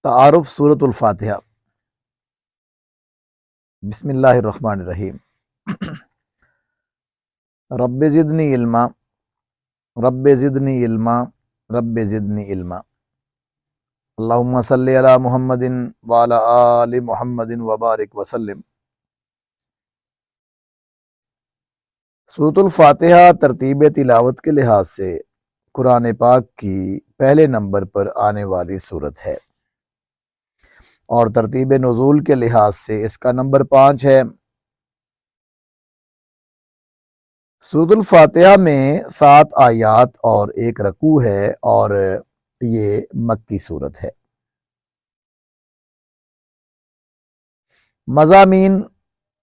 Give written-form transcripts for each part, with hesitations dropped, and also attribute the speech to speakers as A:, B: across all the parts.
A: تعارف سورۃ الفاتحہ۔ بسم اللہ الرحمن الرحیم۔ رب زدنی علما، رب زدنی علما، رب زدنی علما۔ اللہم صلی علی محمد وعلی آل محمد وبارک وسلم۔ سورۃ الفاتحہ ترتیب تلاوت کے لحاظ سے قرآن پاک کی پہلے نمبر پر آنے والی سورت ہے، اور ترتیب نزول کے لحاظ سے اس کا نمبر 5 ہے۔ سورۃ الفاتحہ میں 7 آیات اور 1 رکوع ہے، اور یہ مکی سورت ہے۔ مضامین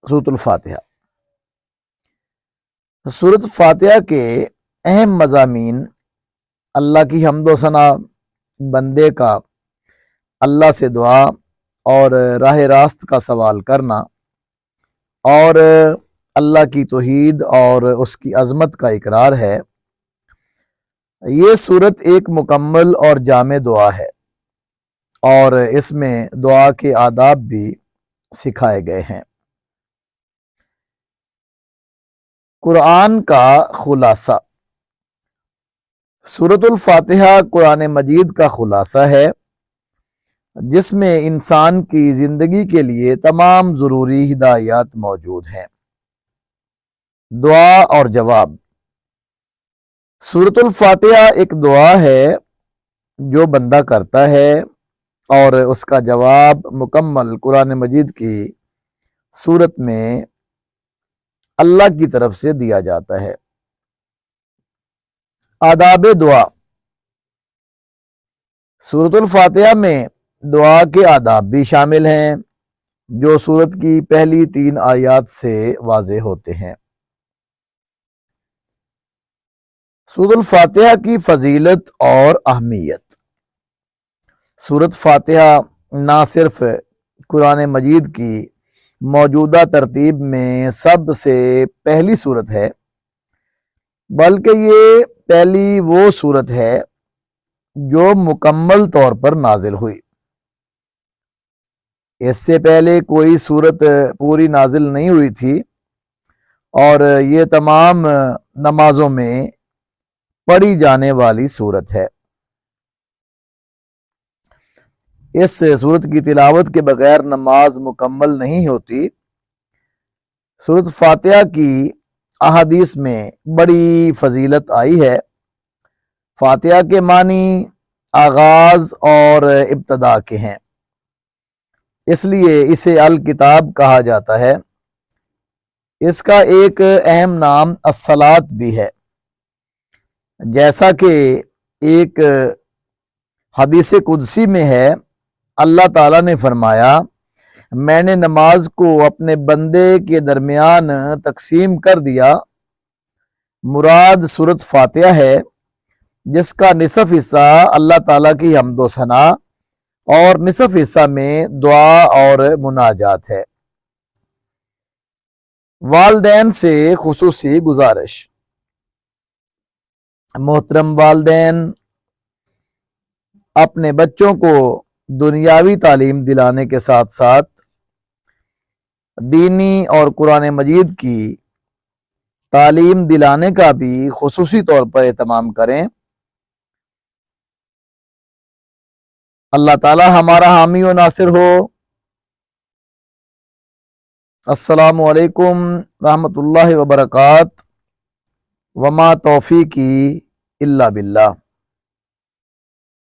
A: سورۃ الفاتحہ۔ سورۃ الفاتحہ کے اہم مضامین: اللہ کی حمد و ثنا، بندے کا اللہ سے دعا اور راہ راست کا سوال کرنا، اور اللہ کی توحید اور اس کی عظمت کا اقرار ہے۔ یہ سورت ایک مکمل اور جامع دعا ہے، اور اس میں دعا کے آداب بھی سکھائے گئے ہیں۔ قرآن کا خلاصہ۔ سورۃ الفاتحہ قرآن مجید کا خلاصہ ہے، جس میں انسان کی زندگی کے لیے تمام ضروری ہدایات موجود ہیں۔ دعا اور جواب۔ سورۃ الفاتحہ ایک دعا ہے جو بندہ کرتا ہے، اور اس کا جواب مکمل قرآن مجید کی سورت میں اللہ کی طرف سے دیا جاتا ہے۔ آداب دعا۔ سورۃ الفاتحہ میں دعا کے آداب بھی شامل ہیں، جو سورت کی پہلی 3 آیات سے واضح ہوتے ہیں۔ سورۃ الفاتحہ کی فضیلت اور اہمیت۔ سورۃ فاتحہ نہ صرف قرآن مجید کی موجودہ ترتیب میں سب سے پہلی سورت ہے، بلکہ یہ پہلی وہ سورت ہے جو مکمل طور پر نازل ہوئی۔ اس سے پہلے کوئی سورت پوری نازل نہیں ہوئی تھی، اور یہ تمام نمازوں میں پڑھی جانے والی سورت ہے۔ اس سورت کی تلاوت کے بغیر نماز مکمل نہیں ہوتی۔ سورت فاتحہ کی احادیث میں بڑی فضیلت آئی ہے۔ فاتحہ کے معنی آغاز اور ابتدا کے ہیں، اس لیے اسے الکتاب کہا جاتا ہے۔ اس کا ایک اہم نام الصلاۃ بھی ہے، جیسا کہ ایک حدیث قدسی میں ہے، اللہ تعالیٰ نے فرمایا، میں نے نماز کو اپنے بندے کے درمیان تقسیم کر دیا۔ مراد سورت فاتحہ ہے، جس کا نصف حصہ اللہ تعالیٰ کی حمد و ثنا اور نصف حصہ میں دعا اور مناجات ہے۔ والدین سے خصوصی گزارش۔ محترم والدین اپنے بچوں کو دنیاوی تعلیم دلانے کے ساتھ ساتھ دینی اور قرآن مجید کی تعلیم دلانے کا بھی خصوصی طور پر اہتمام کریں۔ اللہ تعالی ہمارا حامی و ناصر ہو۔ السلام علیکم رحمۃ اللہ وبرکاتہ۔ وما توفیقی الا باللہ۔